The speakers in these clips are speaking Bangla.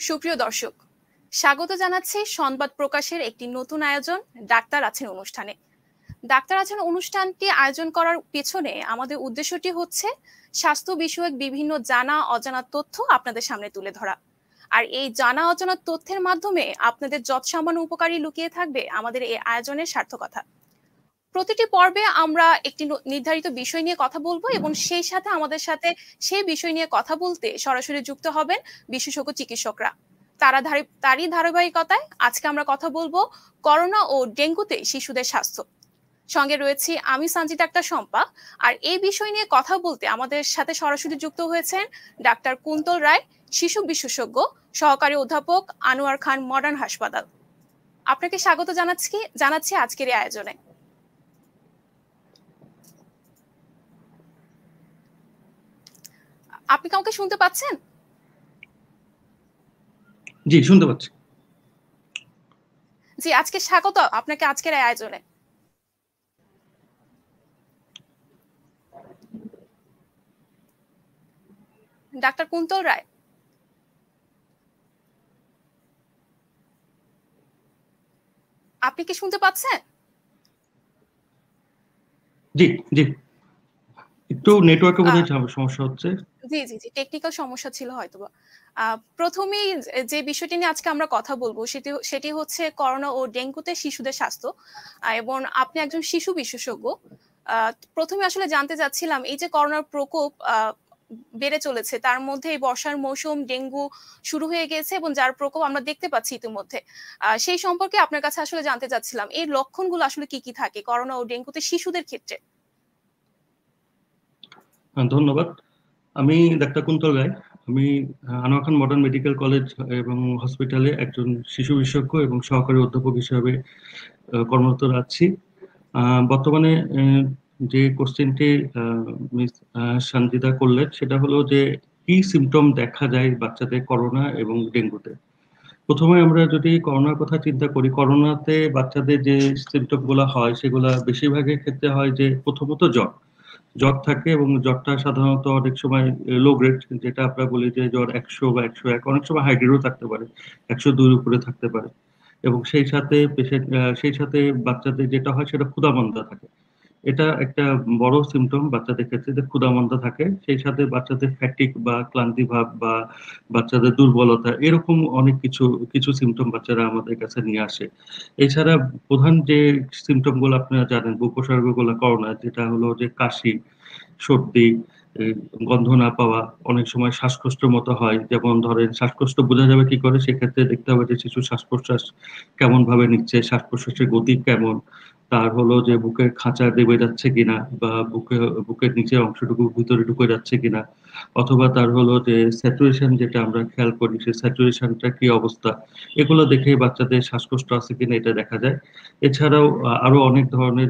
সুপ্রিয় দর্শক, স্বাগত জানাচ্ছি সংবাদ প্রকাশের একটি নতুন আয়োজন ডাক্তার আছেন অনুষ্ঠানে। ডাক্তার আছেন অনুষ্ঠানটি আয়োজন করার পেছনে আমাদের উদ্দেশ্যটি হচ্ছে স্বাস্থ্য বিষয়ক বিভিন্ন জানা অজানা তথ্য আপনাদের সামনে তুলে ধরা। আর এই জানা অজানা তথ্যের মাধ্যমে আপনাদের যৎসামান্য উপকারী লুকিয়ে থাকবে আমাদের এই আয়োজনের সার্থকতা। প্রতিটি পর্বে আমরা একটি নির্ধারিত বিষয় নিয়ে কথা বলবো এবং সেই সাথে আমাদের সাথে সেই বিষয় নিয়ে কথা বলতে সরাসরি যুক্ত হবেন বিশেষজ্ঞ চিকিৎসকরা। তারই ধারাবাহিকতায় আজকে আমরা কথা বলবো করোনা ও ডেঙ্গুতে শিশুদের স্বাস্থ্য। সঙ্গে রয়েছি আমি সঞ্জিতা আক্তার শম্পা। আর এই বিষয় নিয়ে কথা বলতে আমাদের সাথে সরাসরি যুক্ত হয়েছেন ডাক্তার কুন্তল রায়, শিশু বিশেষজ্ঞ, সহকারী অধ্যাপক, আনোয়ার খান মডার্ন হাসপাতাল। আপনাকে স্বাগত জানাচ্ছি আজকের এই আয়োজনে। আপনি কাউকে শুনতে পাচ্ছেন? জি, শুনতে পাচ্ছি। জি, আজকে স্বাগত আপনাকে আজকের এই আয়োজনে। ডাক্তার কুন্তল রায়, আপনি কি শুনতে পাচ্ছেন? জি জি, একটু নেটওয়ার্কে বোধহয় সমস্যা হচ্ছে। জি জি জি, টেকনিক্যাল সমস্যা ছিল হয়তো। প্রথমেই যে বিষয়টি নিয়ে আজকে আমরা কথা বলবো সেটি হচ্ছে করোনা ও ডেঙ্গুতে শিশুদের স্বাস্থ্য, এবং আপনি একজন শিশু বিশেষজ্ঞ। প্রথমে আসলে জানতে চাচ্ছিলাম, এই যে করোনার প্রকোপ বেড়ে চলেছে, তার মধ্যে এই বর্ষার মৌসুম, ডেঙ্গু শুরু হয়ে গেছে এবং যার প্রকোপ আমরা দেখতে পাচ্ছি ইতিমধ্যে, সেই সম্পর্কে আপনার কাছে আসলে জানতে চাচ্ছিলাম এই লক্ষণগুলো আসলে কি কি থাকে করোনা ও ডেঙ্গুতে শিশুদের ক্ষেত্রে। ধন্যবাদ। আমি ডাক্তার কুন্তল রায়। আমি আনোয়ার খান মডার্ন মেডিকেল কলেজ এবং হসপিটালে একজন শিশু বিশেষজ্ঞ এবং সহকারী অধ্যাপক হিসেবে কর্মরত আছি। বর্তমানে যে কোশ্চেনটি মিস সঞ্জিতা করলেন সেটা হলো যে কি সিমটম দেখা যায় বাচ্চাদের করোনা এবং ডেঙ্গুতে। প্রথমে আমরা যদি করোনার কথা চিন্তা করি, করোনাতে বাচ্চাদের যে সিমটম গুলা হয় সেগুলা বেশিরভাগের ক্ষেত্রে হয় যে প্রথমত জ্বর থাকে, এবং জ্বরটা সাধারণত অনেক সময় লো গ্রেড, যেটা আমরা বলি যে জ্বর 100 বা 101, অনেক সময় হাই গ্রেডও থাকতে পারে, 102 উপরে থাকতে পারে। এবং সেই সাথে সেই সাথে বাচ্চাদের যেটা হয় সেটা ক্ষুধামন্দা থাকে। এটা একটা বড় সিমটম বাচ্চাদের ক্ষেত্রে, যে ক্ষুধামন্দা থাকে। সেই সাথে বাচ্চাদের ফ্যাটিক বা ক্লান্তি ভাব বা বাচ্চাদের দুর্বলতা, এরকম অনেক কিছু কিছু সিমটম বাচ্চারা আমাদের কাছে নিয়ে আসে। এছাড়া প্রধান যে সিমটম গুলো আপনারা জানেন, উপসর্গ গুলো করোনা, যেটা হলো যে কাশি, সর্দি, গন্ধ না পাওয়া, অনেক সময় শ্বাসকষ্টের মতো হয়। যেমন ধরেন, শ্বাসকষ্ট বোঝা যাবে কি করে? সেক্ষেত্রে দেখতে হবে যে শিশুর শ্বাস প্রশ্বাস কেমন ভাবে নিচ্ছে, শ্বাস প্রশ্বাসের গতি কেমন, তার হলো যে বুকের খাঁচা দেবে যাচ্ছে কিনা, বা বুকের নিচের অংশটুকু ভিতরে ঢুকে যাচ্ছে কিনা, অথবা তার হলো যে স্যাচুরেশন, যেটা আমরা খেয়াল করি, সেই স্যাচুরেশনটা কি অবস্থা, এগুলো দেখে বাচ্চাদের শ্বাসকষ্ট আছে কিনা এটা দেখা যায়। এছাড়াও আরো অনেক ধরনের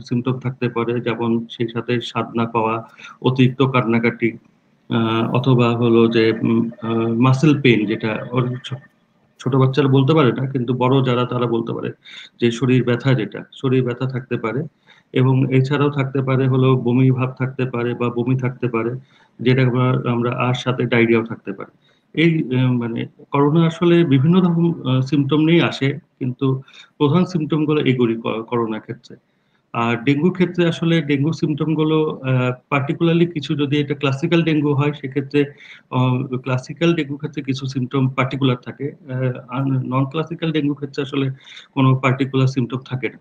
সিমটম থাকতে পারে, যেমন সেই সাথে স্বাদ না পাওয়া, অতিরিক্ত কান্নাকাটি, অথবা হলো যে মাসেল পেইন, যেটা ছোট বাচ্চারা বলতে পারে না, কিন্তু বড় যারা তারা বলতে পারে যে শরীর ব্যথা, যেটা শরীর ব্যথা থাকতে পারে। এবং এছাড়াও থাকতে পারে হলো বমি ভাব থাকতে পারে বা বমি থাকতে পারে, যেটা আমরা আর সাথে ডায়রিয়াও থাকতে পারে। এই মানে করোনা আসলে বিভিন্ন রকম সিমটম নিয়ে আসে, কিন্তু প্রধান সিমটম গুলো এগুলি করোনা ক্ষেত্রে। আর ডেঙ্গুর ক্ষেত্রে আসলে ডেঙ্গু সিমটম গুলো পার্টিকুলারলি কিছু, যদি এটা ক্লাসিক্যাল ডেঙ্গু হয় সেক্ষেত্রে ক্লাসিক্যাল ডেঙ্গু ক্ষেত্রে কিছু সিমটম পার্টিকুলার থাকে, আর নন ক্লাসিক্যাল ডেঙ্গু ক্ষেত্রে আসলে কোনো পার্টিকুলার সিমটম থাকে না।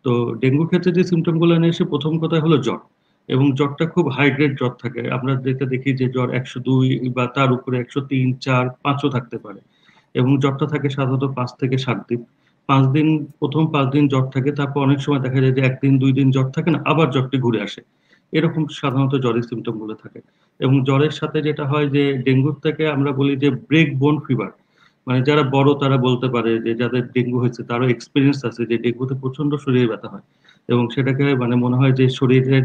তো ডেঙ্গুর ক্ষেত্রে যে সিমটম গুলো নিয়ে এসে, প্রথম কথা হলো জ্বর, এবং জ্বরটা খুব হাই গ্রেড জ্বর থাকে। আমরা যেটা দেখি যে জ্বর 102 বা তার উপরে 103, 4, 5ও থাকতে পারে। এবং জ্বরটা থাকে সাধারণত 5 থেকে 7 দিন। 5 দিন, প্রথম 5 দিন জ্বর থাকে, তারপর অনেক সময় দেখা যায় যে 1 দিন 2 দিন জ্বর থাকে না, আবার জ্বরটি ঘুরে আসে। এরকম সাধারণত জ্বরের সিমটম গুলো থাকে। এবং জ্বরের সাথে যেটা হয় যে ডেঙ্গুর থেকে আমরা বলি যে ব্রেক বোন ফিভার, মানে যারা বড় তারা বলতে পারে, যে যাদের ডেঙ্গু হয়েছে তারও এক্সপিরিয়েন্স আছে যে ডেঙ্গুতে প্রচন্ড শরীরে ব্যথা হয়, এবং সেটাকে মানে মনে হয় যে শরীরের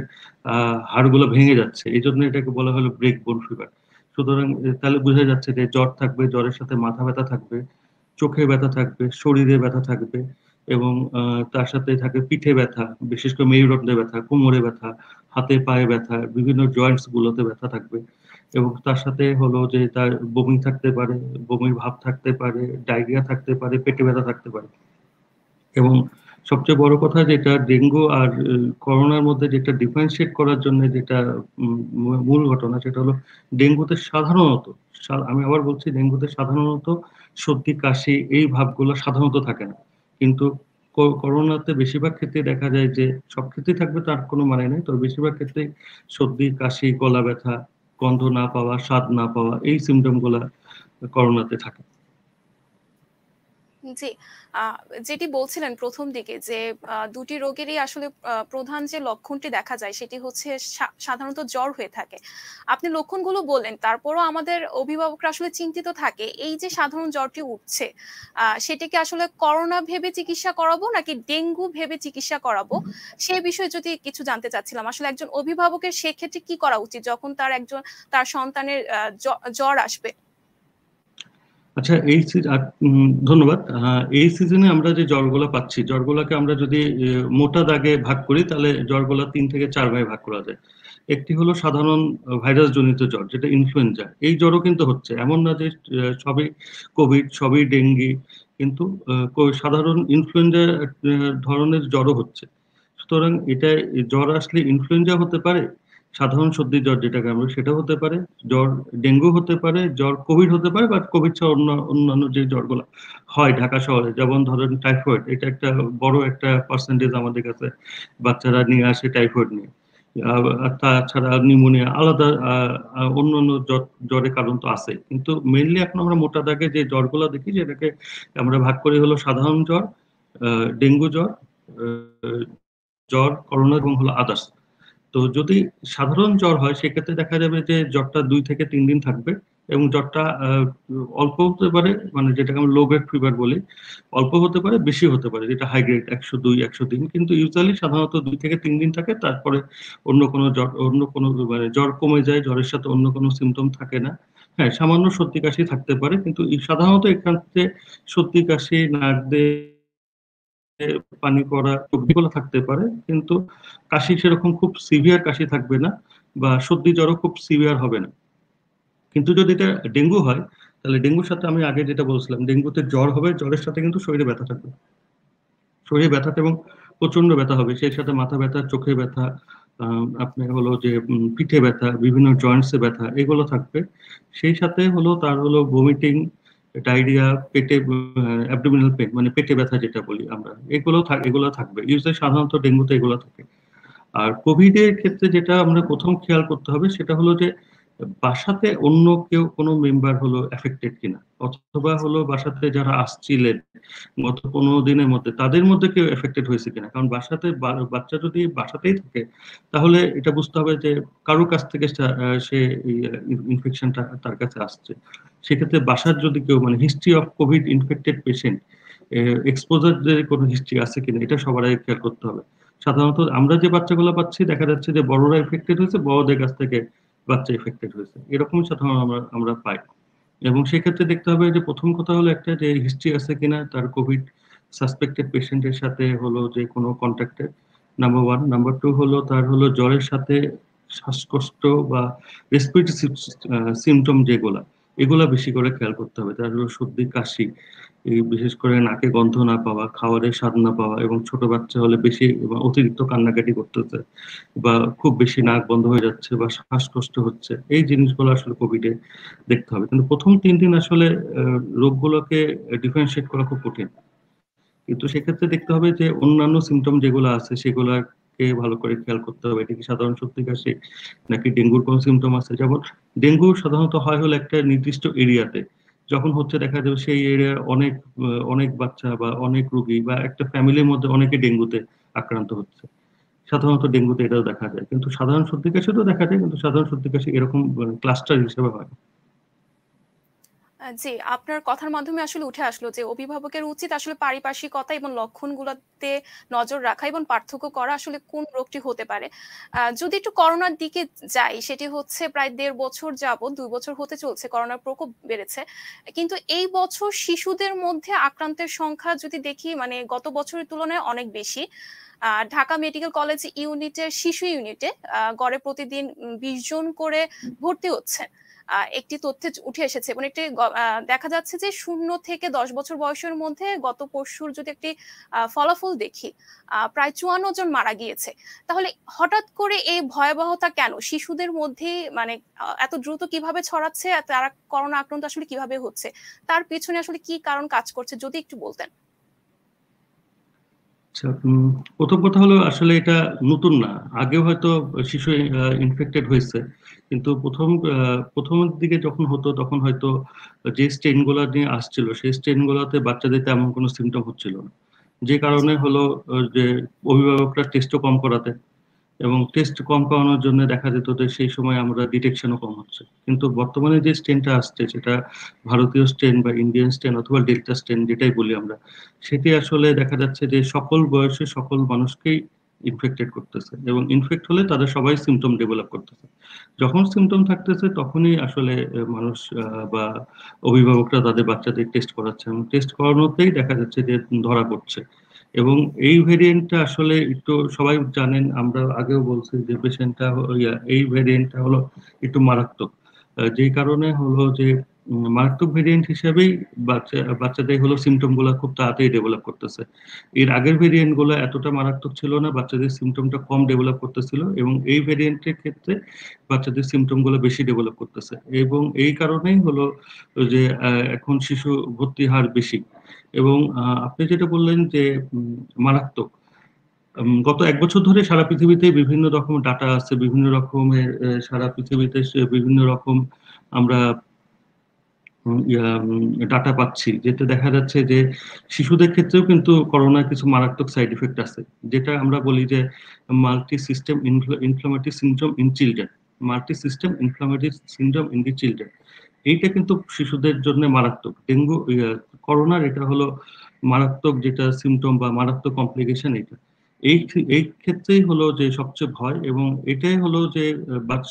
হাড়গুলো ভেঙে যাচ্ছে, এই জন্য এটাকে বলা হলো ব্রেক বোন ফিভার। সুতরাং তাহলে বোঝা যাচ্ছে যে জ্বর থাকবে, জ্বরের সাথে মাথা ব্যথা থাকবে, চোখে ব্যথা থাকবে, শরীরে ব্যথা থাকবে, এবং তার সাথে থাকে পিঠে ব্যথা, বিশেষ করে মেরুদণ্ডে ব্যথা, কোমরে ব্যথা, হাতে পায়ে ব্যথা, বিভিন্ন জয়েন্টস গুলোতে ব্যথা থাকবে। এবং তার সাথে হলো যে তার বমি থাকতে পারে, বমির ভাব থাকতে পারে, ডায়রিয়া থাকতে পারে, পেটে ব্যথা থাকতে পারে। এবং সবচেয়ে বড় কথা যেটা ডেঙ্গু আর করোনার মধ্যে যেটা ডিফারেন্সিয়েট করার জন্য যেটা মূল ঘটনা সেটা হলো ডেঙ্গুতে সাধারণত, আমি আবার বলছি, ডেঙ্গুতে সাধারণত সর্দি কাশি এই ভাবগুলো সাধারণত থাকে না। কিন্তু করোনাতে বেশিরভাগ ক্ষেত্রে দেখা যায় যে, সব ক্ষেত্রেই থাকবে তার কোনো মানে নেই, তবে বেশিরভাগ ক্ষেত্রে সর্দি কাশি, গলা ব্যথা, গন্ধ না পাওয়া, স্বাদ না পাওয়া, এই সিমটম গুলা করোনাতে থাকে। জি, যেটি বলছিলেন প্রথম দিকে যে দুটি রোগেরই আসলে প্রধান যে লক্ষণটি দেখা যায় সেটি হচ্ছে সাধারণত জ্বর হয়ে থাকে। আপনি লক্ষণগুলো বললেন, তারপরও আমাদের অভিভাবকরা আসলে চিন্তিত থাকে এই যে সাধারণ জ্বরটি উঠছে, সেটিকে আসলে করোনা ভেবে চিকিৎসা করাবো নাকি ডেঙ্গু ভেবে চিকিৎসা করাবো, সে বিষয়ে যদি কিছু জানতে চাচ্ছিলাম। আসলে একজন অভিভাবকের সেক্ষেত্রে কি করা উচিত যখন তার সন্তানের জ্বর আসবে? আচ্ছা, ধন্যবাদ। এই সিজনে আমরা যে জ্বরগুলা পাচ্ছি, জ্বরগুলাকে আমরা যদি মোটা দাগে ভাগ করি তাহলে জ্বরগুলা 3 থেকে 4 ভাগে ভাগ করা যায়। একটি হলো সাধারণ ভাইরাস জনিত জ্বর, যেটা ইনফ্লুয়েঞ্জা। এই জ্বরও কিন্তু হচ্ছে, এমন না যে সবই কোভিড, সবই ডেঙ্গি, কিন্তু সাধারণ ইনফ্লুয়েঞ্জা ধরনের জ্বরও হচ্ছে। সুতরাং এটা জ্বর আসলে ইনফ্লুয়েঞ্জা হতে পারে, সাধারণ সর্দি জ্বর যেটাকে আমরা, সেটা হতে পারে, জ্বর ডেঙ্গু হতে পারে, জ্বর কোভিড হতে পারে, বা কোভিড ছাড়া অন্যান্য যে জ্বরগুলো হয় ঢাকা শহরে, যেমন ধরেন টাইফয়েড, এটা একটা বড় একটা পার্সেন্টেজ আমাদের কাছে বাচ্চারা নিয়ে আসে টাইফয়েড নিয়ে। তাছাড়া নিউমোনিয়া, আলাদা অন্যান্য জ্বরের কারণ তো আছে, কিন্তু মেইনলি এখন আমরা মোটা দাগে যে জ্বরগুলো দেখি যেটাকে আমরা ভাগ করি হলো সাধারণ জ্বর, ডেঙ্গু জ্বর, জ্বর, করোনা এবং হলো আদার্স। তো যদি সাধারণ জ্বর হয় সেক্ষেত্রে দেখা যাবে যে জ্বরটা 2 থেকে 3 দিন থাকবে, এবং জ্বরটা অল্প হতে পারে, মানে যেটাকে আমরা লো গ্রেড ফিভার বলি, অল্প হতে পারে, বেশি হতে পারে, যেটা হাই গ্রেড 102, 103, কিন্তু ইউজুয়ালি সাধারণত 2 থেকে 3 দিন থাকে, তারপরে অন্য কোনো মানে জ্বর কমে যায়, জ্বরের সাথে অন্য কোনো সিমটম থাকে না। হ্যাঁ, সামান্য সর্দি কাশি থাকতে পারে, কিন্তু সাধারণত এখান থেকে সর্দি কাশি, নাক দিয়ে পানি পড়া, এগুলো থাকতে পারে, কিন্তু কাশি সেরকম খুব সিভিয়ার কাশি থাকবে না, বা সর্দি জ্বরও খুব সিভিয়ার হবে না। কিন্তু যদি এটা ডেঙ্গু হয়, তাহলে ডেঙ্গুর সাথে আমি আগে যেটা বলছিলাম, ডেঙ্গুতে জ্বর হবে, জ্বরের সাথে কিন্তু শরীরে ব্যথা থাকবে, শরীরে ব্যথা এবং প্রচন্ড ব্যথা হবে, সেই সাথে মাথা ব্যথা, চোখে ব্যথা, আপনার হলো যে পিঠে ব্যথা, বিভিন্ন জয়েন্টসে ব্যথা, এগুলো থাকবে। সেই সাথে হলো তার হলো ভমিটিং, ডায়রিয়া, পেটে অ্যাবডোমিনাল পেন, মানে পেটে ব্যথা যেটা বলি আমরা, এগুলো থাকবে। ইউজুয়ালি সাধারণত ডেঙ্গুতে এগুলো থাকে। আর কোভিড এর ক্ষেত্রে যেটা আমরা প্রথম খেয়াল করতে হবে সেটা হলো যে বাসাতে অন্য কেউ কোনো মেম্বার হলো এফেক্টেড কিনা, অথবা হলো বাসাতে যারা আসছিলেন গত 15 দিনের মধ্যে তাদের মধ্যে কেউ এফেক্টেড হয়েছে কিনা। কারণ বাসাতে বাচ্চা যদি বাসাতেই থাকে তাহলে এটা বুঝতে হবে যে কারোর কাছ থেকে সে ইনফেকশনটা তার কাছে আসছে। সেক্ষেত্রে বাসার যদি কেউ, মানে history of COVID infected patient, এক্সপোজারদের কোনো হিস্ট্রি আছে কিনা, এটা সবার আগে খেয়াল করতে হবে। সাধারণত আমরা যে বাচ্চাগুলো পাচ্ছি দেখা যাচ্ছে যে বড়রা এফেক্টেড হয়েছে, বড়দের কাছ থেকে বাচ্চা এফেক্টেড হয়েছে, এরকমই সাধারণত আমরা পাই। এবং সেক্ষেত্রে দেখতে হবে যে প্রথম কথা হলো একটা, যে হিস্ট্রি আছে কিনা তার কোভিড সাসপেক্টেড পেশেন্টের সাথে হলো যে কোনো কন্ট্যাক্টে, নাম্বার ওয়ান। নাম্বার টু হলো তার হলো জ্বরের সাথে শ্বাসকষ্ট বা রেসপিরেটরি সিমটম যেগুলা, এগুলা বেশি করে খেয়াল করতে হবে। তার হলো সর্দি কাশি, এই বিশেষ করে নাকে গন্ধ না পাওয়া, খাবারের স্বাদ না পাওয়া, এবং ছোট বাচ্চা হলে বেশি বা অতিরিক্ত কান্নাকাটি করতেছে, বা খুব বেশি নাক বন্ধ হয়ে যাচ্ছে, বা শ্বাসকষ্ট হচ্ছে, এই জিনিসগুলো আসলে কোভিডে দেখতে হবে। কিন্তু প্রথম 3 দিন আসলে রোগগুলোকে ডিফারেন্সিয়েট করা খুব কঠিন। কিন্তু সেক্ষেত্রে দেখতে হবে যে অন্যান্য সিমটম যেগুলো আছে সেগুলাকে ভালো করে খেয়াল করতে হবে। এটা কি সাধারণ সর্দি কাশি নাকি ডেঙ্গুর কোন সিমটম আছে। যেমন ডেঙ্গু সাধারণত হয় হলো একটা নির্দিষ্ট এরিয়াতে, যখন হচ্ছে দেখা যাবে সেই এরিয়ার অনেক বাচ্চা বা অনেক রোগী বা একটা ফ্যামিলির মধ্যে অনেকে ডেঙ্গুতে আক্রান্ত হচ্ছে। সাধারণত ডেঙ্গুতে এটাও দেখা যায়, কিন্তু সাধারণ সর্দি কাশিতেও দেখা যায়, কিন্তু সাধারণ সর্দি কাশি এরকম ক্লাস্টার হিসেবে হয়। জি, আপনার কথার মাধ্যমে আসলে উঠে আসলো যে অভিভাবকের উচিত আসলে পারিপার্শ্বিকতা এবং লক্ষণগুলোতে নজর রাখা এবং পার্থক্য করা আসলে কোন রোগটি হতে পারে। যদি একটু করোনার দিকে যাই, সেটি হচ্ছে প্রায় ১.৫ বছর যাবৎ, ২ বছর হতে চলছে করোনার প্রকোপ বেড়েছে। কিন্তু এই বছর শিশুদের মধ্যে আক্রান্তের সংখ্যা যদি দেখি, মানে গত বছরের তুলনায় অনেক বেশি। ঢাকা মেডিকেল কলেজ ইউনিটের শিশু ইউনিটে গড়ে প্রতিদিন ২০ জন করে ভর্তি হচ্ছেন। একটি তথ্যে উঠে এসেছে এবং একটি দেখা যাচ্ছে যে 0 থেকে 10 বছর বয়সের মধ্যে গত পরশুর যদি একটি ফলাফল দেখি, প্রায় 54 জন মারা গিয়েছে। তাহলে হঠাৎ করে এই ভয়াবহতা কেন শিশুদের মধ্যে, মানে এত দ্রুত কিভাবে ছড়াচ্ছে, তারা করোনা আক্রান্ত আসলে কিভাবে হচ্ছে, তার পেছনে আসলে কি কারণ কাজ করছে যদি একটু বলতেন। আচ্ছা, প্রথম কথা হলো আসলে এটা নতুন না, আগেও হয়তো শিশু ইনফেক্টেড হয়েছে, কিন্তু প্রথমের দিকে যখন হতো তখন হয়তো যে স্ট্রেন গুলা নিয়ে আসছিল সেই স্ট্রেন গুলাতে বাচ্চাদের তেমন কোনো সিমটম হচ্ছিল না, যে জি। কারণে হলো যে অভিভাবকরা টেস্টও কম করাতে, এবং টেস্ট কম করানোর জন্য দেখা যেত যে সেই সময় আমরা ডিটেকশনও কম হচ্ছে। কিন্তু বর্তমানে যে স্ট্রেনটা আসছে সেটা ভারতীয় স্ট্রেন বা ইন্ডিয়ান স্ট্রেন অথবা ডেল্টা স্ট্রেন যেটাই বলি আমরা, সেটি আসলে দেখা যাচ্ছে যে সকল বয়সে সকল মানুষকেই ইনফেক্টেড করতেছে, এবং ইনফেক্ট হলে তাদের সবাই সিমটম ডেভেলপ করতেছে। যখন সিমটম থাকতেছে তখনই আসলে মানুষ বা অভিভাবকরা তাদের বাচ্চাদের টেস্ট করাচ্ছে, এবং টেস্ট করানোতেই দেখা যাচ্ছে যে ধরা পড়ছে। এবং এই ভেরিয়েন্টটা আসলে একটু সবাই জানেন, আমরা আগেও বলছি যে পেশেন্টটা এই ভেরিয়েন্টটা হলো একটু মারাত্মক, যেই কারণে হলো যে মারাত্মক ভেরিয়েন্ট হিসেবেই বাচ্চাদের হলো সিমটম গুলা খুব তাড়াতাড়ি ডেভেলপ করতেছে। এর আগের ভেরিয়েন্ট গুলো এতটা মারাত্মক ছিল না, বাচ্চাদের সিমটমটা কম ডেভেলপ করতেছিল, এবং এই ভেরিয়েন্টের ক্ষেত্রে বাচ্চাদের সিমটম গুলো বেশি ডেভেলপ করতেছে, এবং এই কারণেই হলো যে এখন শিশু ভর্তি হার বেশি। এবং আপনি যেটা বললেন যে মারাত্মক, গত 1 বছর ধরে সারা পৃথিবীতে বিভিন্ন রকম ডাটা আছে, বিভিন্ন রকমের সারা পৃথিবীতে বিভিন্ন রকম আমরা ডাটা পাচ্ছি, যেটা দেখা যাচ্ছে যে শিশুদের ক্ষেত্রেও কিন্তু করোনার কিছু মারাত্মক সাইড ইফেক্ট আছে, যেটা আমরা বলি যে multi system inflammatory syndrome in children, multi system inflammatory syndrome in the children. এইটা কিন্তু শিশুদের জন্য মারাত্মক। ডেঙ্গু, করোনার এটা হলো মারাত্মক যেটা সিমটম বা মারাত্মক কমপ্লিকেশন এটা। এই ক্ষেত্রেই হলো যে সবচেয়ে ভয়, এবং এটাই হলো যে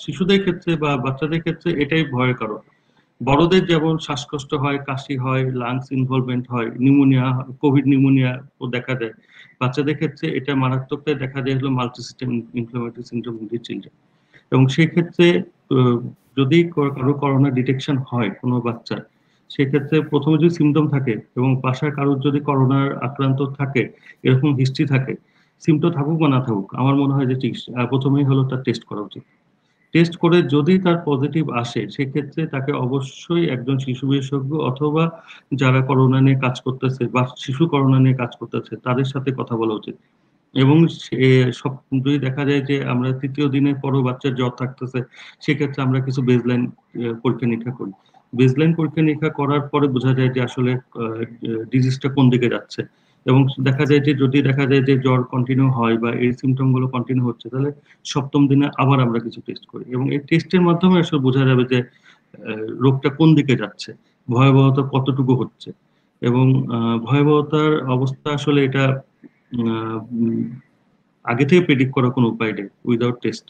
শিশুদের ক্ষেত্রে বা বাচ্চাদের ক্ষেত্রে এটাই ভয়ের কারণ। বড়দের যেমন শ্বাসকষ্ট হয়, কাশি হয়, লাংস ইনভলভমেন্ট হয়, নিউমোনিয়া, কোভিড নিউমোনিয়া ও দেখা যায়, বাচ্চাদের ক্ষেত্রে এটা মারাত্মকটা দেখা যায় হলো multi system inflammatory syndrome in the children. এবং সেই ক্ষেত্রে আহ, যদি কারো করোনা ডিটেকশন হয় কোনো বাচ্চার, সেক্ষেত্রে প্রথমে যদি সিমটম থাকে এবং বাসায় কারোর যদি করোনার আক্রান্ত থাকে, এরকম হিস্ট্রি থাকে, সিমটম থাকুক বা না থাকুক, আমার মনে হয় যে প্রথমেই হলো তার টেস্ট করা উচিত। টেস্ট করে যদি তার পজিটিভ আসে সেক্ষেত্রে তাকে অবশ্যই একজন শিশু বিশেষজ্ঞ অথবা যারা করোনা নিয়ে কাজ করতেছে বা শিশু করোনা নিয়ে কাজ করতেছে তাদের সাথে কথা বলা উচিত। এবং সব যদি দেখা যায় যে আমরা তৃতীয় দিনের পরও বাচ্চার জ্বর থাকতেছে, সেক্ষেত্রে আমরা কিছু বেসলাইন পরীক্ষা নিরীক্ষা করি। বেসলাইন পরীক্ষা নিরীক্ষা করার পরে বোঝা যায় যে আসলে ডিজিজটা কোন দিকে যাচ্ছে, এবং দেখা যায় যে যদি দেখা যায় যে জ্বর কন্টিনিউ হয় বা এই সিমটম গুলো কন্টিনিউ হচ্ছে, তাহলে সপ্তম দিনে আবার আমরা কিছু টেস্ট করি, এবং এই টেস্টের মাধ্যমে আসলে বোঝা যাবে যে রোগটা কোন দিকে যাচ্ছে, ভয়াবহতা কতটুকু হচ্ছে। এবং ভয়াবহতার অবস্থা আসলে এটা আগে থেকে প্রেডিক্ট করার কোনো উপায় নেই উইদাউট টেস্ট।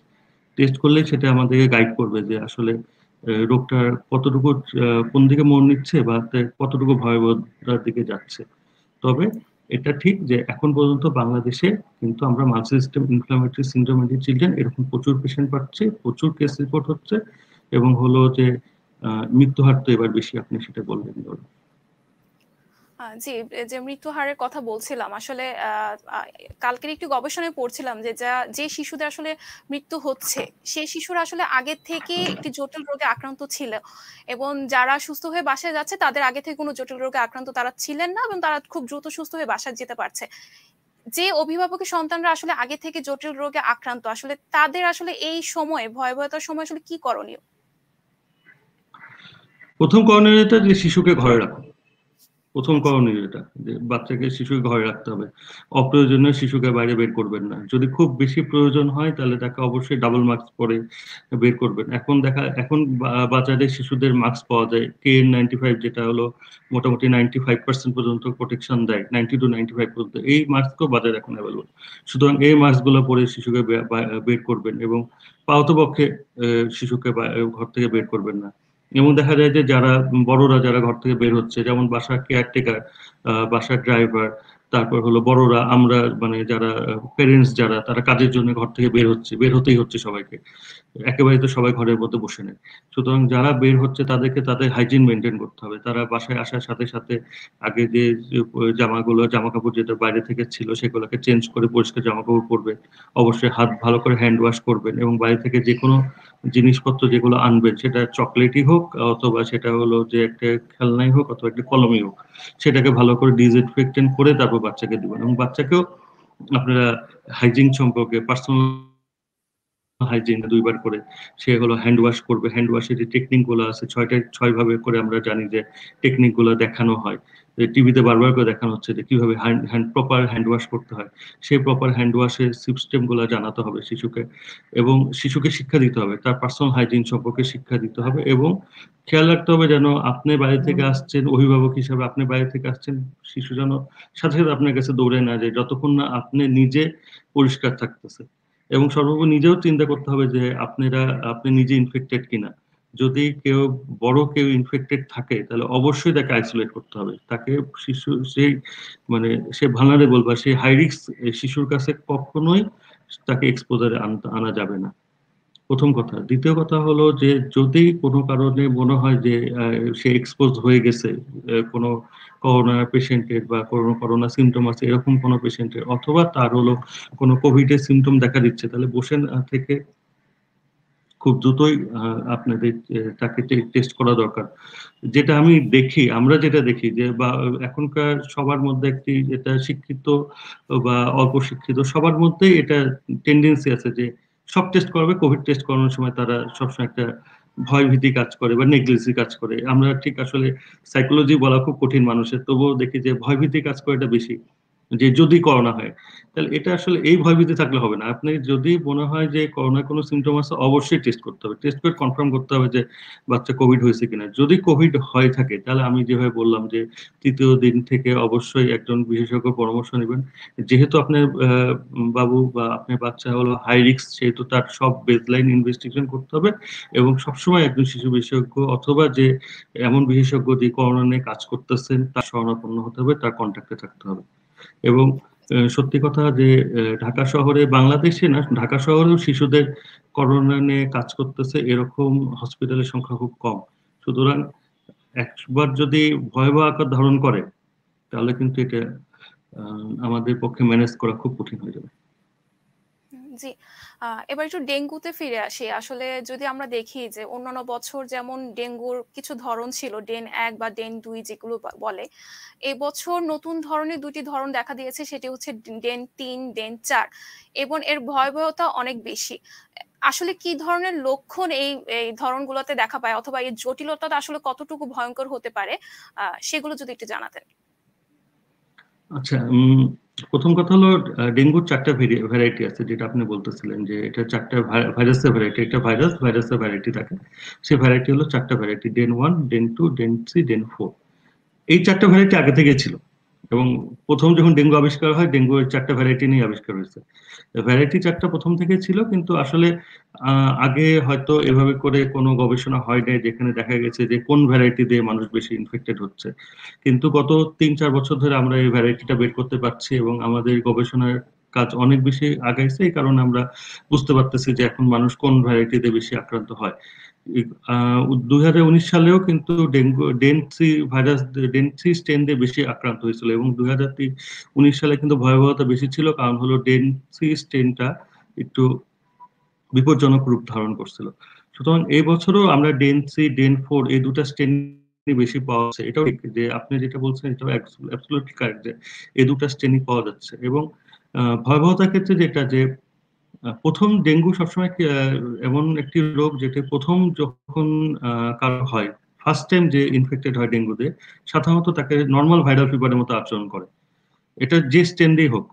টেস্ট করলে সেটা আমাদেরকে গাইড করবে যে আসলে রোগটা কতটুকু কোন দিকে মোড় নিচ্ছে বা কতটুকু ভয়াবহতার দিকে যাচ্ছে। তবে এটা ঠিক যে এখন পর্যন্ত বাংলাদেশে কিন্তু আমরা multi system inflammatory syndrome in children এরকম প্রচুর পেশেন্ট পাচ্ছি, প্রচুর কেস রিপোর্ট হচ্ছে, এবং হলো যে মৃত্যু হার তো এবার বেশি, আপনি সেটা বললেন। জি, যে মৃত্যু হারের কথা বলছিলাম আসলে কালকের একটু গবেষণায় পড়ছিলাম যে যে শিশুদের আসলে মৃত্যু হচ্ছে সেই শিশুরা আসলে আগে থেকে একটি জটিল রোগে আক্রান্ত ছিল, এবং যারা সুস্থ হয়ে বাসায় যাচ্ছে তাদের আগে থেকে কোনো জটিল রোগে আক্রান্ত তারা ছিলেন না, এবং তারা খুব দ্রুত সুস্থ হয়ে বাসায় যেতে পারছে। যে অভিভাবকের সন্তানরা আসলে আগে থেকে জটিল রোগে আক্রান্ত, আসলে তাদের আসলে এই সময় ভয়াবহতার সময় আসলে কি করণীয়? প্রথম করণীয় এটা যে শিশুকে ঘরে রাখো, প্রথম আচ্ছা। করণীয় এটা যে বাচ্চাকে শিশুকে ঘরে রাখতে হবে। অপ্রয়োজনীয় শিশুকে বাইরে বের করবেন না, যদি খুব বেশি প্রয়োজন হয় তাহলে তাকে অবশ্যই ডাবল মাস্ক পরে বের করবেন। এখন বাজারে শিশুদের মাস্ক পাওয়া যায় KN95, যেটা হলো মোটামুটি 95% পর্যন্ত প্রোটেকশন দেয়, 90 to 95 পর্যন্ত। এই মাস্কও বাজারে এখন অ্যাভেলেবল। সুতরাং এই মাস্কগুলো পরে শিশুকে বের করবেন, এবং পারতপক্ষে শিশুকে ঘর থেকে বের করবেন না। এবং দেখা যায় যে যারা বড়রা যারা ঘর থেকে বের হচ্ছে, যেমন বাসার কেয়ারটেকার, বাসার ড্রাইভার, তারপর হলো বড়রা, আমরা মানে যারা পেরেন্টস যারা, তারা কাজের জন্য ঘর থেকে বের হতেই হচ্ছে সবাইকে, একেবারে তো সবাই ঘরের মধ্যে বসে নেই। সুতরাং যারা বের হচ্ছে তাদেরকে তাদের হাইজিন মেনটেন করতে হবে। তারা বাসায় আসার সাথে সাথে আগে যে জামা কাপড় যেটা বাইরে থেকে ছিল সেগুলোকে চেঞ্জ করে পরিষ্কার জামা কাপড় পরবে। অবশ্যই হাত ভালো করে হ্যান্ড ওয়াশ করবেন, এবং বাইরে থেকে যে কোনো জিনিসপত্র যেগুলো আনবেন, সেটা চকলেটই হোক অথবা সেটা হলো যে একটা খেলনাই হোক অথবা একটা কলমই হোক, সেটাকে ভালো করে ডিসইনফেক্টেন্ট করে তারপর বাচ্চাকে দিবেন। এবং বাচ্চাকেও আপনারা হাইজিন সম্পর্কে, পার্সোনাল হাইজিন ২ বার করে সে হলো হ্যান্ড ওয়াশ করবে। হ্যান্ড ওয়াশের যে টেকনিক গুলো আছে, ৬ ভাবে করে আমরা জানি যে টেকনিক গুলো দেখানো হয়, টিভিতে বারবার করে দেখানো হচ্ছে যে কিভাবে প্রপার হ্যান্ড ওয়াশ করতে হয়। সেই প্রপার হ্যান্ড ওয়াশের সিস্টেম গুলো জানাতে হবে শিশুকে, এবং শিশুকে শিক্ষা দিতে হবে, তার পার্সোনাল হাইজিন সম্পর্কে শিক্ষা দিতে হবে। এবং খেয়াল রাখতে হবে যেন আপনি বাইরে থেকে আসছেন, অভিভাবক হিসাবে আপনি বাইরে থেকে আসছেন, শিশু যেন সাথে সাথে আপনার কাছে দৌড়ে না যায় যতক্ষণ না আপনি নিজে পরিষ্কার থাকতেছে। এবং সর্বোপরি নিজেও চিন্তা করতে হবে যে আপনি নিজে ইনফেক্টেড কিনা। যদি কেউ ইনফেক্টেড থাকে তাহলে অবশ্যই তাকে আইসোলেট করতে হবে। তাকে শিশু সেই মানে সে ভালনারেবল বা সে হাই রিস্ক শিশুর কাছে কখনোই তাকে এক্সপোজারে আনা যাবে না। প্রথম কথা। দ্বিতীয় কথা হলো যে যদি কোনো কারণে মনে হয় যে সে এক্সপোজ হয়ে গেছে কোনো করোনা পেশেন্টের বা করোনা সিমটম আছে এরকম কোনো পেশেন্টের, অথবা তার হলো কোনো কোভিড এর সিমটম দেখা দিচ্ছে, তাহলে বসে না থেকে খুব দ্রুতই আপনাদের তাকে টেস্ট করা দরকার। আমরা যেটা দেখি যে বা এখনকার সবার মধ্যে একটি যেটা শিক্ষিত বা অল্প শিক্ষিত সবার মধ্যেই এটা টেন্ডেন্সি আছে যে সব টেস্ট করবে, কোভিড টেস্ট করানোর সময় তারা সবসময় একটা ভয়ভীতি কাজ করে বা নেগলিজেন্সি কাজ করে। আমরা ঠিক আসলে সাইকোলজি বলা খুব কঠিন মানুষের, তবুও দেখি যে ভয়ভীতি কাজ করে এটা বেশি, যে যদি করোনা হয়। তাহলে এটা আসলে এই ভয়ভীতি থাকলে হবে না। আপনি যদি মনে হয় যে করোনার কোনো সিমটম আছে, অবশ্যই টেস্ট করতে হবে। টেস্ট করে কনফার্ম করতে হবে যে বাচ্চা কোভিড হয়েছে কিনা। যদি কোভিড হয়ে থাকে তাহলে আমি যেভাবে বললাম যে ৩য় দিন থেকে অবশ্যই একজন বিশেষজ্ঞ পরামর্শ নেবেন। যেহেতু আপনার বাবু বা আপনার বাচ্চা হলো হাই রিস্ক, সেহেতু তার সব বেসলাইন ইনভেস্টিগেশন করতে হবে, এবং সবসময় একজন শিশু বিশেষজ্ঞ অথবা যে এমন বিশেষজ্ঞ যে করোনা নিয়ে কাজ করতেছেন তার শরণাপন্ন হতে হবে, তার কন্ট্যাক্টে থাকতে হবে। এবং সত্যি কথা যে ঢাকা শহরে, বাংলাদেশে না, ঢাকা শহরেও শিশুদের করোনা নিয়ে কাজ করতেছে এরকম হসপিটালের সংখ্যা খুব কম। সুতরাং একবার যদি ভয়াবহ আকার ধারণ করে তাহলে কিন্তু এটা আমাদের পক্ষে ম্যানেজ করা খুব কঠিন হয়ে যাবে। জি। এবার একটু ডেঙ্গুতে ফিরে আসি। আসলে যদি আমরা দেখি যে অন্যান্য বছর যেমন ডেঙ্গুর কিছু ধরন ছিল, ডেন ১ বা ডেন ২ যেগুলো বলে। এবছর নতুন ধরনের ২ টি ধরন দেখা দিয়েছে, সেটি হচ্ছে ডেন ৩, ডেন ৪ এবং এর ভয়াবহতা অনেক বেশি। আসলে কি ধরনের লক্ষণ এই ধরনগুলোতে দেখা পায়, অথবা এর জটিলতাটা আসলে কতটুকু ভয়ংকর হতে পারে, সেগুলো যদি একটু জানাতেন। আচ্ছা, প্রথম কথা হলো ডেঙ্গুর ৪টা ভ্যারাইটি আছে, যেটা আপনি বলতেছিলেন যে এটা ৪টা ভাইরাসের ভ্যারাইটি। একটা ভাইরাসের ভ্যারাইটি থাকে। সেই ভ্যারাইটি হলো ৪টা ভ্যারাইটি: ডেন 1, ডেন 2, ডেন 3, ডেন 4। এই ৪টা ভ্যারাইটি আগে থেকে ছিল, এবং প্রথম যখন ডেঙ্গু আবিষ্কার হয়, ডেঙ্গু এর ৪টা ভ্যারাইটি নিয়ে আবিষ্কার হয়েছে। ভ্যারাইটি ৪টা প্রথম থেকে ছিল, কিন্তু আসলে আগে হয়তো এভাবে করে কোনো গবেষণা হয় নাই যেখানে দেখা গেছে যে কোন ভ্যারাইটি দিয়ে মানুষ বেশি ইনফেক্টেড হচ্ছে। কিন্তু গত ৩-৪ বছর ধরে আমরা এই ভ্যারাইটিটা বের করতে পারছি, এবং আমাদের গবেষণার কাজ অনেক বেশি আগাইছে। এই কারণে আমরা বুঝতে পারতেছি যে এখন মানুষ কোন ভ্যারাইটিতে বেশি আক্রান্ত হয়। ২০১৯ সালেও কিন্তু ডেন 3 স্ট্রেন দিয়ে বেশি আক্রান্ত হয়েছিল, এবং ২০১৯ সালে কিন্তু ভয়াবহতা বেশি ছিল, কারণ হলো ডেন 3 স্ট্রেনটা একটু বিপজ্জনক রূপ ধারণ করছিল। সুতরাং এই বছরও আমরা ডেন 3, ডেন 4 এই দুটা স্ট্রেন বেশি পাওয়া যাচ্ছে। এটাও ঠিক যে আপনি যেটা বলছেন এটাও অ্যাবসলিউটলি কারেক্ট যে এই দুটা স্ট্রেনই পাওয়া যাচ্ছে। এবং ভয়াবহতার ক্ষেত্রে যেটা যে প্রথম ডেঙ্গু সবসময় এমন একটি রোগ যেটা প্রথম যখন কারো হয়, ফার্স্ট টাইম যে ইনফেক্টেড হয় ডেঙ্গুতে, সাধারণত তাকে নর্মাল ভাইরাল ফিভারের মতো আচরণ করে। এটা যে স্ট্রেন্ডেই হোক,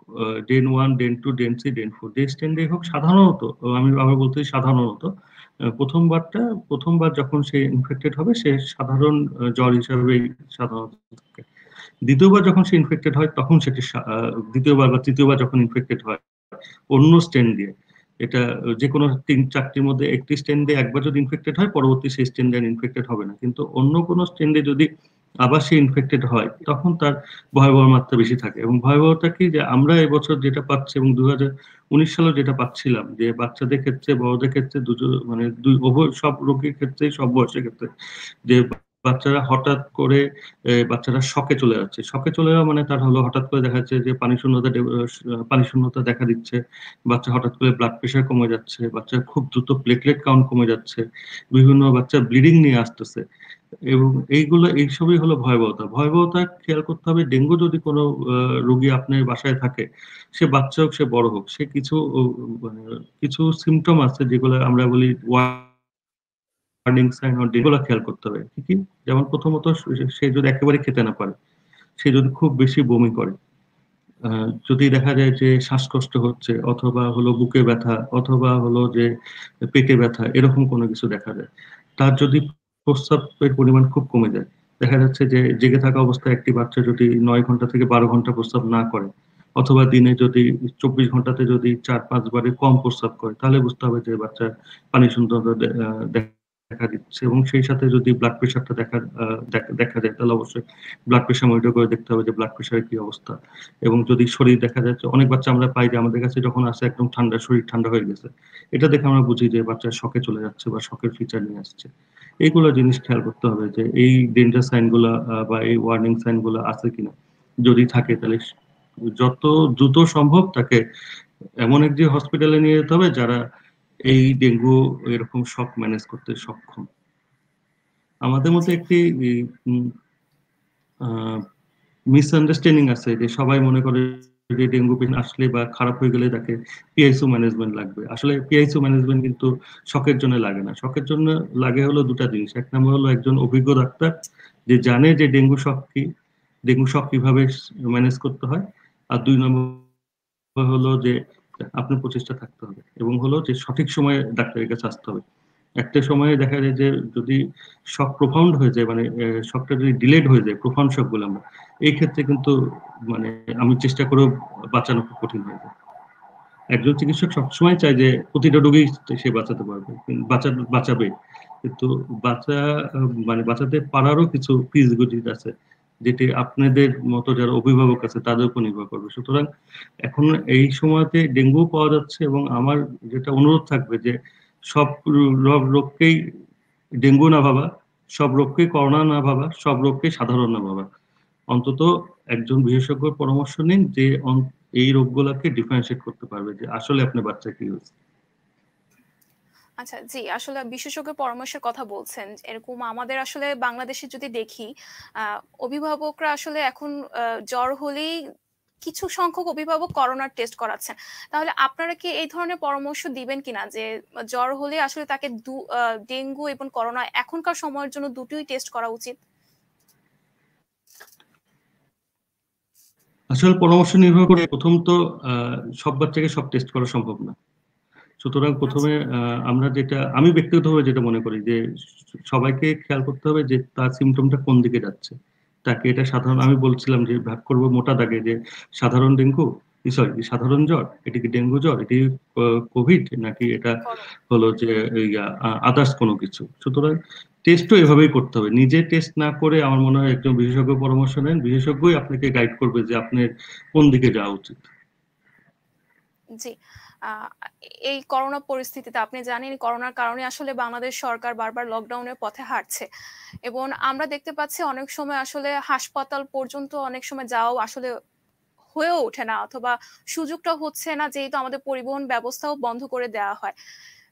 ডেন 1, ডেন 2, ডেন 3, ডেন 4, যে স্ট্রেন্ডেই হোক, সাধারণত, আমি আবার বলতে সাধারণত, প্রথমবার যখন সে ইনফেক্টেড হবে সে সাধারণ জ্বর হিসাবেই সাধারণত থাকে। দ্বিতীয়বার যখন সে ইনফেক্টেড হয় তখন সেটি দ্বিতীয়বার বা তৃতীয়বার যখন ইনফেক্টেড হয় অন্য স্ট্রেন দিয়ে, এটা যে কোনো ৩-৪টির মধ্যে একটি স্ট্রেন দিয়ে একবার যদি ইনফেক্টেড হয়, পরবর্তী সেই স্ট্রেন দিয়ে ইনফেক্টেড হবে না। কিন্তু অন্য কোনো স্ট্রেন দিয়ে যদি আবার সে ইনফেক্টেড হয়, তখন তার ভয়াবহ মাত্রা বেশি থাকে। এবং ভয়াবহতা কি, যে আমরা এবছর যেটা পাচ্ছি এবং 2019 সালেও যেটা পাচ্ছিলাম, যে বাচ্চাদের ক্ষেত্রে বড়দের ক্ষেত্রে দুটো মানে উভয় সব রোগীর ক্ষেত্রে সব বয়সের ক্ষেত্রে যে বাচ্চারা হঠাৎ করে বাচ্চারা শকে চলে যাচ্ছে। শকে চলে যাওয়া মানে তার হলো হঠাৎ করে দেখা যাচ্ছে যে পানি শূন্যতা দেখা দিচ্ছে, বাচ্চা হঠাৎ করে ব্লাড প্রেশার কমে যাচ্ছে, বাচ্চার খুব দ্রুত প্লেটলেট কাউন্ট কমে যাচ্ছে, বিভিন্ন বাচ্চা ব্লিডিং নিয়ে আসতেছে। এবং এইসবই হলো ভয়াবহতা। ভয়াবহতা খেয়াল করতে হবে, ডেঙ্গু যদি কোনো রোগী আপনার বাসায় থাকে, সে বাচ্চা হোক সে বড় হোক, সে মানে কিছু সিমটম আছে যেগুলো আমরা বলি ওয়ার্নিং সাইন, যেগুলো খেয়াল করতে হবে। কি কি? যেমন প্রথমত সে যদি একেবারে খেতে না পারে, সে যদি খুব বেশি বমি করে, যদি দেখা যায় যে শ্বাসকষ্ট হচ্ছে, অথবা হলো বুকে ব্যথা, অথবা হলো যে পেটে ব্যথা, এরকম কোনো কিছু দেখা যায়, তার যদি প্রস্রাবের পরিমাণ খুব কমে যায়, দেখা যাচ্ছে যে জেগে থাকা অবস্থায় একটি বাচ্চা যদি 9 ঘন্টা থেকে 12 ঘন্টা প্রস্রাব না করে, অথবা দিনে যদি 24 ঘন্টাতে যদি 4-5 বারে কম প্রস্রাব করে, তাহলে বুঝতে হবে যে বাচ্চার পানি শূন্যতা দেখা দিচ্ছে। এবং সেই সাথে যদি ব্লাড প্রেশারটা দেখা যায়, তাহলে অবশ্যই ব্লাড প্রেশার মনিটর করে দেখতে হবে যে ব্লাড প্রেশারের কি অবস্থা। এবং যদি শরীর দেখা যাচ্ছে, অনেক বাচ্চা আমরা পাই যে আমাদের কাছে যখন আসে একদম ঠান্ডা, শরীর ঠান্ডা হয়ে গেছে, এটা দেখে আমরা বুঝি যে বাচ্চা শকে চলে যাচ্ছে বা শকের ফিচার নিয়ে আসছে। এইগুলো জিনিস খেয়াল করতে হবে যে এই ডেঞ্জার সাইন গুলা বা এই ওয়ার্নিং সাইন গুলা আছে কিনা। যদি থাকে, তাহলে যত দ্রুত সম্ভব তাকে এমন একটি হসপিটালে নিয়ে যেতে হবে যারা এই ডেঙ্গু এরকম শক ম্যানেজ করতে সক্ষম। আমাদের মধ্যে জি। একটি মিসআন্ডারস্ট্যান্ডিং আছে যে সবাই মনে করে যে ডেঙ্গু পেশেন্ট আসলে বা খারাপ হয়ে গেলে তাকে পিআইসিইউ ম্যানেজমেন্ট লাগবে। আসলে পিআইসিইউ ম্যানেজমেন্ট কিন্তু শকের জন্য লাগে না। শকের জন্য লাগে হলো দুটা জিনিস। এক নম্বর হলো একজন অভিজ্ঞ ডাক্তার যে জানে যে ডেঙ্গু শক কি, ডেঙ্গু শক কিভাবে ম্যানেজ করতে হয়। আর 2 নম্বর হলো যে আপনার প্রচেষ্টা থাকতে হবে, এবং হলো যে সঠিক সময়ে ডাক্তারের কাছে আসতে হবে। একটা সময়ে দেখা যায় যে যদি শক প্রফাউন্ড হয়ে যায়, মানে শকটা যদি ডিলেড হয়ে যায়, প্রফাউন্ড শক বলে আমরা, এই ক্ষেত্রে কিন্তু মানে আমি চেষ্টা করেও বাঁচানো খুব কঠিন হয়ে যায়। একজন চিকিৎসক সবসময় চায় যে প্রতিটা রোগী সে বাঁচাতে পারবে, বাঁচাবে, কিন্তু বাঁচা মানে বাঁচাতে পারারও কিছু ফিজিবিলিটি আছে, যেটি আপনাদের মতো যারা অভিভাবক আছে তাদের উপর নির্ভর করবে। সুতরাং এখন এই সময়তে ডেঙ্গু পাওয়া যাচ্ছে, এবং আমার যেটা অনুরোধ থাকবে যে সব রোগকেই ডেঙ্গু না ভাবা, সব রোগকেই করোনা না ভাবা, সব রোগকেই সাধারণ না ভাবা। অন্তত একজন বিশেষজ্ঞর পরামর্শ নিন যে এই রোগগুলোকে ডিফারেন্সিয়েট করতে পারবে যে আসলে আপনার বাচ্চা কি হয়েছে। আচ্ছা, জি, আসলে বিশেষজ্ঞের পরামর্শের কথা বলছেন। এরকম আমাদের আসলে বাংলাদেশে যদি দেখি, আ অভিভাবকরা আসলে এখন জ্বর হলেই কিছু সংখ্যক অভিভাবক করোনার টেস্ট করাচ্ছেন। তাহলে আপনারা কি এই ধরনের পরামর্শ দিবেন কিনা যে জ্বর হলে আসলে তাকে ডেঙ্গু এবং করোনা এখনকার সময়ের জন্য দুটোই টেস্ট করা উচিত? আসলে পরামর্শ নির্ভর করে, প্রথম তো সব বাচ্চাকে সব টেস্ট করা সম্ভব না। সুতরাং আচ্ছা, প্রথমে আমি ব্যক্তিগতভাবে যেটা মনে করি যে সবাইকে খেয়াল করতে হবে যে তার সিমটমটা কোন দিকে যাচ্ছে। তাকে এটা সাধারণ, আচ্ছা, আমি বলছিলাম যে ভাগ করবো মোটা দাগে যে সাধারণ ডেঙ্গু, সরি সাধারণ জ্বর, এটি কি ডেঙ্গু জ্বর, এটি কোভিড, নাকি এটা করোনা। হলো যে আদার্স কোনো কিছু। সুতরাং টেস্টও এভাবেই করতে হবে। নিজে টেস্ট না করে আমার মনে হয় একজন বিশেষজ্ঞ পরামর্শ নেন, বিশেষজ্ঞই আপনাকে গাইড করবে যে আপনার কোন দিকে যাওয়া উচিত। জি। আ এই করোনা পরিস্থিতিতে আপনি জানেন করোনার কারণে আসলে বাংলাদেশ সরকার বারবার লকডাউনের পথে হাঁটছে। এবং আমরা দেখতে পাচ্ছি অনেক সময় আসলে হাসপাতাল পর্যন্ত অনেক সময় যাওয়াও আসলে হয়েও ওঠে না, অথবা সুযোগটা হচ্ছে না, যেহেতু আমাদের পরিবহন ব্যবস্থাও বন্ধ করে দেওয়া হয়।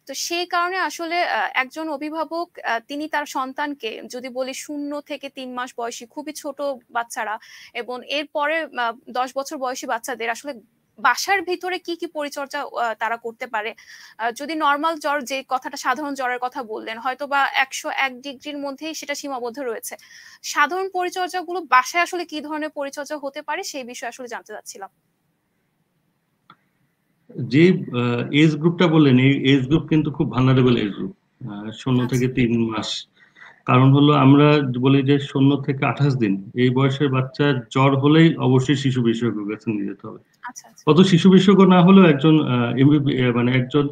তো সেই কারণে আসলে একজন অভিভাবক তিনি তার সন্তানকে যদি বলি ০ থেকে ৩ মাস বয়সী খুবই ছোট বাচ্চারা এবং এরপরে ১০ বছর বয়সী বাচ্চাদের আসলে বাসার ভিতরে কি, কি পরিচর্যা তারা করতে পারে। যদি নরমাল জ্বর, যে কথাটা সাধারণ জ্বরের কথা বললেন, হয়তোবা ১০১ ডিগ্রির মধ্যেই সেটা সীমাবদ্ধ রয়েছে। সাধারণ পরিচর্যাগুলো বাসায় আসলে কি ধরনের পরিচর্যা হতে পারে সেই বিষয়ে আসলে জানতে চাচ্ছিলাম। যে এজ গ্রুপটা বললেন, এই এজ গ্রুপ কিন্তু খুব ভালনারেবল এজ গ্রুপ, 0 আচ্ছা, থেকে 3 মাস। কারণ হলো আমরা বলি যে 0 থেকে 28 দিন এই বয়সের বাচ্চার জ্বর হলেই অবশ্যই শিশু বিশেষজ্ঞের কাছে নিয়ে যেতে হবে। আচ্ছা, আচ্ছা। অত শিশু বিশেষজ্ঞ না হলেও একজন মানে একজন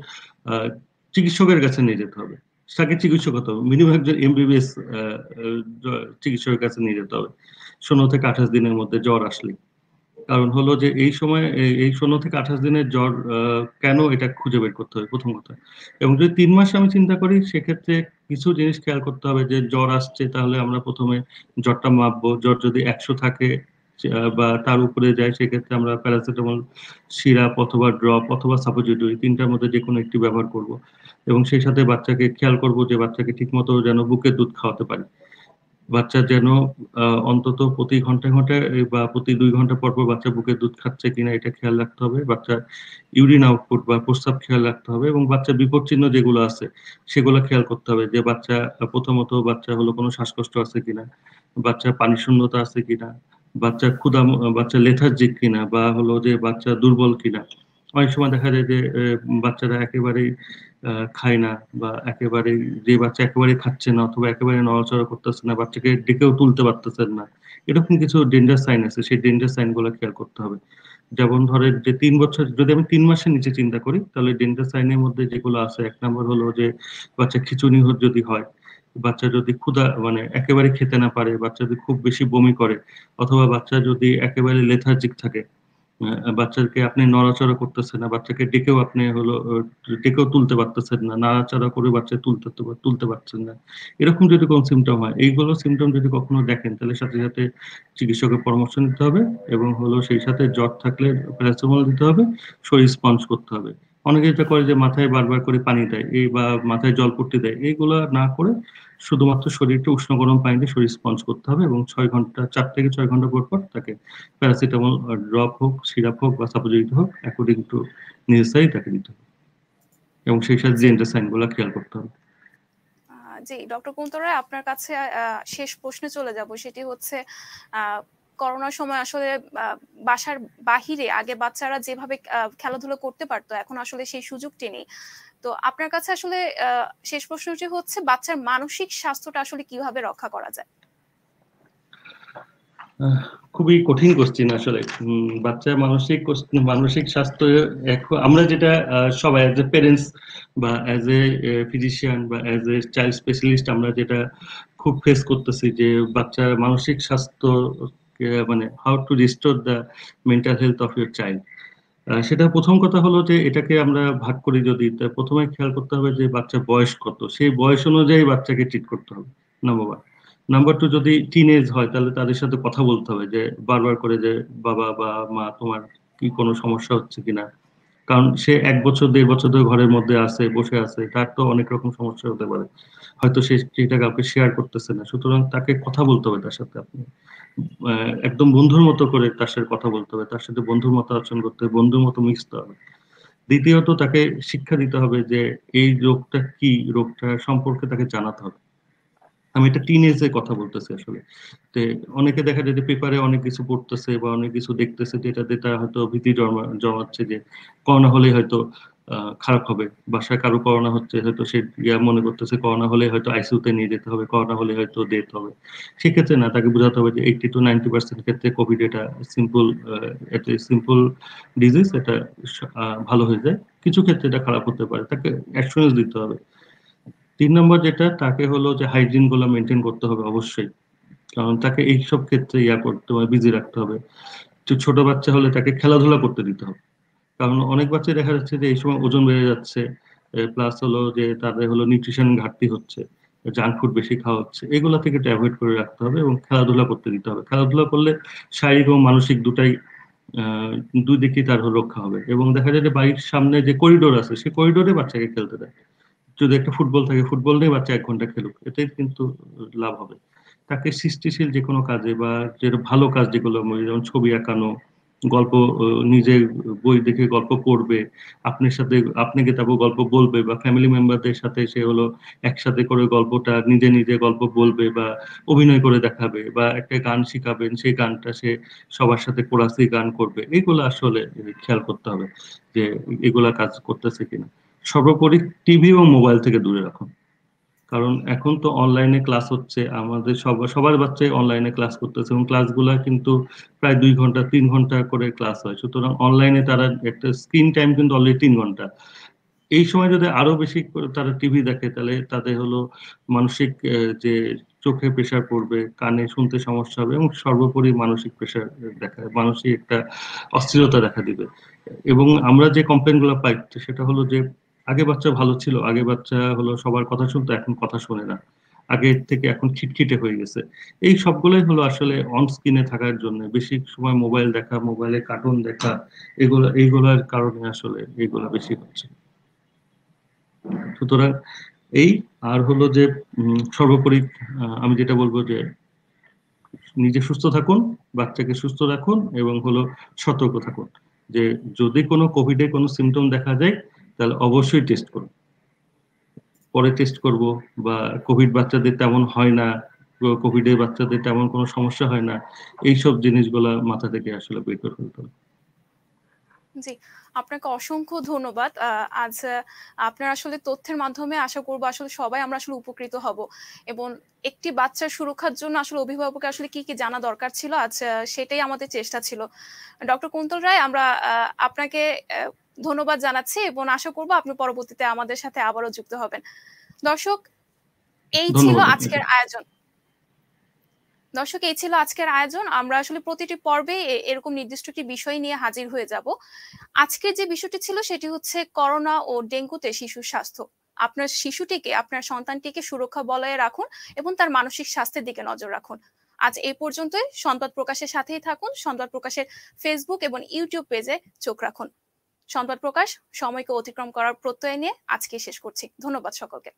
আহ, চিকিৎসকের কাছে নিয়ে যেতে হবে। তাকে চিকিৎসক হতে হবে, মিনিমাম একজন এমবিবিএস চিকিৎসকের কাছে নিয়ে যেতে হবে 16 থেকে 28 দিনের মধ্যে জ্বর আসলে। কারণ হলো যে এই সময় এই 16 থেকে 28 দিনের জ্বর কেন, এটা খুঁজে বের করতে হবে প্রথম কথা। এবং যদি 3 মাস আমি চিন্তা করি, সেক্ষেত্রে কিছু জিনিস খেয়াল করতে হবে। যে জ্বর আসছে, তাহলে আমরা প্রথমে জ্বরটা মাপবো। জ্বর যদি 100 থাকে বা তার উপরে যায়, সেক্ষেত্রে আমরা প্যারাসিটামল সিরাপ অথবা ড্রপ অথবা সাপোজিটরি, তিনটার মধ্যে যে কোনো একটি ব্যবহার করব। এবং সেই সাথে বাচ্চাকে খেয়াল করব যে বাচ্চাকে ঠিকমতো যেন বুকের দুধ খাওয়াতে পারি। বাচ্চা যেন অন্তত প্রতি ঘন্টায় ঘন্টায় বা প্রতি 2 ঘন্টা পর পর বাচ্চা বুকের দুধ খাচ্ছে কিনা এটা খেয়াল রাখতে হবে। বাচ্চার ইউরিন আউটপুট বা প্রস্রাব খেয়াল রাখতে হবে, এবং বাচ্চার বিপদ চিহ্ন যেগুলো আছে সেগুলো খেয়াল করতে হবে। যে বাচ্চা প্রথমত বাচ্চা হলো কোনো শ্বাসকষ্ট আছে কিনা, বাচ্চার পানি শূন্যতা আছে কিনা, বাচ্চা ক্ষুধা, বাচ্চা লেথার্জিক কিনা, বা হলো যে বাচ্চা দুর্বল কিনা। অনেক সময় দেখা যায় যে বাচ্চারা একেবারেই খায় না, বা একেবারেই, যে বাচ্চা একেবারেই খাচ্ছে না অথবা একেবারে নড়াচড়া করতেছে না, বাচ্চাকে ডেকেও তুলতে পারতেছেন না, এরকম কিছু ডেঞ্জার সাইন আছে। সেই ডেঞ্জার সাইন গুলো খেয়াল করতে হবে। যেমন ধরেন যে 3 বছর, যদি আমি 3 মাসের নিচে চিন্তা করি, তাহলে ডেঞ্জার সাইনের মধ্যে যেগুলো আছে, 1 নম্বর হলো যে বাচ্চা খিঁচুনি যদি হয়, বাচ্চা যদি ক্ষুধা মানে একেবারে খেতে না পারে, বাচ্চা যদি খুব বেশি বমি করে, অথবা বাচ্চা যদি একেবারে লেথার্জিক থাকে, বাচ্চাকে আপনি নড়াচড়া করতেছেন না, বাচ্চাকে ডেকেও আপনি হলো ডেকেও তুলতে পারতেছেন না, নাড়াচাড়া করে বাচ্চা তুলতে পারছেন না, এরকম যদি কোনো সিমটম হয়, এইগুলো সিমটম যদি কখনো দেখেন, তাহলে সাথে সাথে চিকিৎসকের পরামর্শ নিতে হবে। এবং হলো সেই সাথে জ্বর থাকলে প্যারাসিটামল দিতে হবে, শরীর স্পঞ্জ করতে হবে। অনেকে যেটা করে যে মাথায় বারবার করে পানি দেয়, এই বা মাথায় জলপট্টি দেয়, এইগুলো না করে শুধুমাত্র শরীরকে উষ্ণ গরম পানি দিয়ে শরীর স্পঞ্জ করতে হবে, এবং 6 ঘন্টা, 4 থেকে 6 ঘন্টা পর পর তাকে প্যারাসিটামল ড্রপ হোক, সিরাপ হোক বা সাপোজিটরি হোক, অ্যাকর্ডিং টু নেসেসারি তাকে দিতে হবে। এবং সেই সাথে জি যে সাইন গুলো খেয়াল করতে হবে। জি ডক্টর কুন্তরা, আপনার কাছে শেষ প্রশ্নে চলে যাব। সেটি হচ্ছে করোনার সময় আসলে বাসার বাহিরে আগে বাচ্চারা যেভাবে খেলাধুলা করতে পারতো, এখন আসলে সেই সুযোগটি নেই। তো আপনার কাছে আসলে শেষ প্রশ্নটি হচ্ছে, বাচ্চার মানসিক স্বাস্থ্যটা আসলে কিভাবে রক্ষা করা যায়? খুবই কঠিন কোশ্চিন আসলে। বাচ্চার মানসিক স্বাস্থ্য, আমরা যেটা সবাই অ্যাজ এ প্যারেন্টস বা অ্যাজ এ ফিজিশিয়ান বা অ্যাজ এ চাইল্ড স্পেশালিস্ট, আমরা যেটা খুব ফেস করতেছি, যে বাচ্চার মানসিক স্বাস্থ্য, মানে how to restore the mental health of your child. সেটা প্রথম কথা হলো যে এটাকে আমরা ভাগ করি। যদি প্রথমে খেয়াল করতে হবে যে বাচ্চার বয়স কত, সেই বয়স অনুযায়ী বাচ্চাকে ট্রিট করতে হবে, নাম্বার ওয়ান। নাম্বার টু, যদি টিন এজ হয়, তাহলে তাদের সাথে কথা বলতে হবে, যে বারবার করে যে বাবা বা মা, তোমার কি কোনো সমস্যা হচ্ছে কিনা। কারণ সে 1 বছর 1.5 বছর ধরে ঘরের মধ্যে আছে, বসে আছে, তার তো অনেক রকম সমস্যা হতে পারে। হয়তো সে সেটা কাউকে শেয়ার করতেছে না, সুতরাং তাকে কথা বলতে হবে তার সাথে। আপনি একদম বন্ধুর মতো করে তার সাথে কথা বলতে হবে, তার সাথে বন্ধুর মতো আচরণ করতে হবে, বন্ধুর মতো মিশতে হবে। দ্বিতীয়ত, তাকে শিক্ষা দিতে হবে যে এই রোগটা কি, রোগটা সম্পর্কে তাকে জানাতে হবে। আমি এটা টিন এজে কথা বলতেছি আসলে। তো অনেকে দেখা যায় যে পেপারে অনেক কিছু পড়তেছে বা অনেক কিছু দেখতেছে, যেটাতে তারা হয়তো ভীতি জমাচ্ছে যে করোনা হলেই হয়তো খারাপ হবে। বাসায় কারো করোনা হচ্ছে, হয়তো সে মনে করতেছে করোনা হলে হয়তো আইসিইউতে নিয়ে যেতে হবে, করোনা হলে হয়তো ডেথ হবে। সেক্ষেত্রে না, তাকে বোঝাতে হবে যে 80 to 90% ক্ষেত্রে কোভিড এটা সিম্পল, এটা সিম্পল ডিজিজ, এটা ভালো হয়ে যায়। কিছু ক্ষেত্রে এটা খারাপ হতে পারে, তাকে অ্যাসুরেন্স দিতে হবে। 3 নম্বর যেটা, তাকে হলো যে হাইজিন গুলো মেনটেন করতে হবে অবশ্যই। কারণ তাকে এইসব ক্ষেত্রে করতে হবে, বিজি রাখতে হবে। ছোট বাচ্চা হলে তাকে খেলাধুলা করতে দিতে হবে। কারণ অনেক বাচ্চা দেখা যাচ্ছে যে এই সময় ওজন বেড়ে যাচ্ছে, প্লাস হলো যে তাদের হলো নিউট্রিশন ঘাটতি হচ্ছে, জাঙ্ক ফুড বেশি খাওয়া হচ্ছে, এগুলা থেকে অ্যাভয়েড করে রাখতে হবে এবং খেলাধুলা করতে দিতে হবে। খেলাধুলা করলে শারীরিক এবং মানসিক দুটাই, দুই দিকেই তার রক্ষা হবে। এবং দেখা যায় যে বাড়ির সামনে যে করিডোর আছে, সেই করিডোরে বাচ্চাকে খেলতে দেয়। যদি একটা ফুটবল থাকে, ফুটবল নিয়ে বাচ্চা 1 ঘন্টা খেলুক, এটাই কিন্তু লাভ হবে। তাকে সৃষ্টিশীল যে কোনো কাজে বা যে ভালো কাজ যেগুলো, যেমন ছবি আঁকানো, গল্প, নিজে বই দেখে গল্প পড়বে, আপনার সাথে আপনাকে তারপর গল্প বলবে, বা ফ্যামিলি মেম্বারদের সাথে সে হলো একসাথে করে গল্পটা নিজে নিজে গল্প বলবে বা অভিনয় করে দেখাবে, বা একটা গান শিখাবেন, সেই গানটা সে সবার সাথে কোরাসে গান করবে। এগুলো আসলে খেয়াল করতে হবে যে এগুলা কাজ করতেছে কিনা। সর্বোপরি টিভি এবং মোবাইল থেকে দূরে রাখুন। কারণ এখন তো অনলাইনে ক্লাস হচ্ছে, আমাদের সবার বাচ্চাই অনলাইনে ক্লাস করতেছে, এবং ক্লাসগুলা কিন্তু প্রায় 2 ঘন্টা 3 ঘন্টা করে ক্লাস হয়। সুতরাং অনলাইনে তারা একটা স্ক্রিন টাইম কিন্তু অলরেডি 3 ঘন্টা। এই সময় যদি আরো বেশি তারা টিভি দেখে, তাহলে তাদের হলো মানসিক যে চোখে প্রেসার পড়বে, কানে শুনতে সমস্যা হবে, এবং সর্বোপরি মানসিক প্রেসার মানসিক একটা অস্থিরতা দেখা দিবে। এবং আমরা যে কমপ্লেন গুলো পাই সেটা হলো যে আগে বাচ্চা ভালো ছিল, আগে বাচ্চা হলো সবার কথা শুনতো, এখন কথা শোনে না, আগের থেকে এখন খিটখিটে হয়ে গেছে। এই সবগুলোই হলো আসলে অন স্ক্রিনে থাকার জন্য, বেশি সময় মোবাইল দেখা, মোবাইলে কার্টুন দেখা, এইগুলোর কারণে আসলে এইগুলো বেশি হচ্ছে। সুতরাং এই, আর হলো যে সর্বোপরি আমি যেটা বলবো যে নিজে সুস্থ থাকুন, বাচ্চাকে সুস্থ রাখুন, এবং হলো সতর্ক থাকুন যে যদি কোনো কোভিডে কোনো সিমটম দেখা যায় তাহলে অবশ্যই টেস্ট করুন। পরে টেস্ট করব, বা কোভিড বাচ্চাদের তেমন হয় না, কোভিডে বাচ্চাদের তেমন কোনো সমস্যা হয় না, এইসব জিনিসগুলা মাথা থেকে আসলে বের করে ফেলতে হবে। জি, আপনাকে অসংখ্য ধন্যবাদ। আজ আপনার আসলে তথ্যের মাধ্যমে আশা করব আসলে সবাই আমরা আসলে উপকৃত হব, এবং একটি বাচ্চার সুরক্ষার জন্য আসলে অভিভাবকের আসলে কি জানা দরকার ছিল, আজ সেটাই আমাদের চেষ্টা ছিল। ডক্টর কুন্তল রায়, আমরা আপনাকে ধন্যবাদ জানাচ্ছি, এবং আশা করব আপনি পরবর্তীতে আমাদের সাথে আবারও যুক্ত হবেন। দর্শক, এই ছিল ধন্যবাদ আপনাকে। আজকের আয়োজন। দর্শক, এই ছিল আজকের আয়োজন। আমরা আসলে প্রতিটি পর্বে এরকম নির্দিষ্ট একটি বিষয় নিয়ে হাজির হয়ে যাব। আজকের যে বিষয়টি ছিল সেটি হচ্ছে করোনা ও ডেঙ্গুতে শিশুর স্বাস্থ্য। আপনার শিশুটিকে, আপনার সন্তানটিকে সুরক্ষা বলয়ে রাখুন এবং তার মানসিক স্বাস্থ্যের দিকে নজর রাখুন। আজ এই পর্যন্তই। সংবাদ প্রকাশের সাথেই থাকুন। সংবাদ প্রকাশের ফেসবুক এবং ইউটিউব পেজে চোখ রাখুন। সংবাদ প্রকাশ সময়কে অতিক্রম করার প্রত্যয় নিয়ে আজকে শেষ করছি। ধন্যবাদ সকলকে।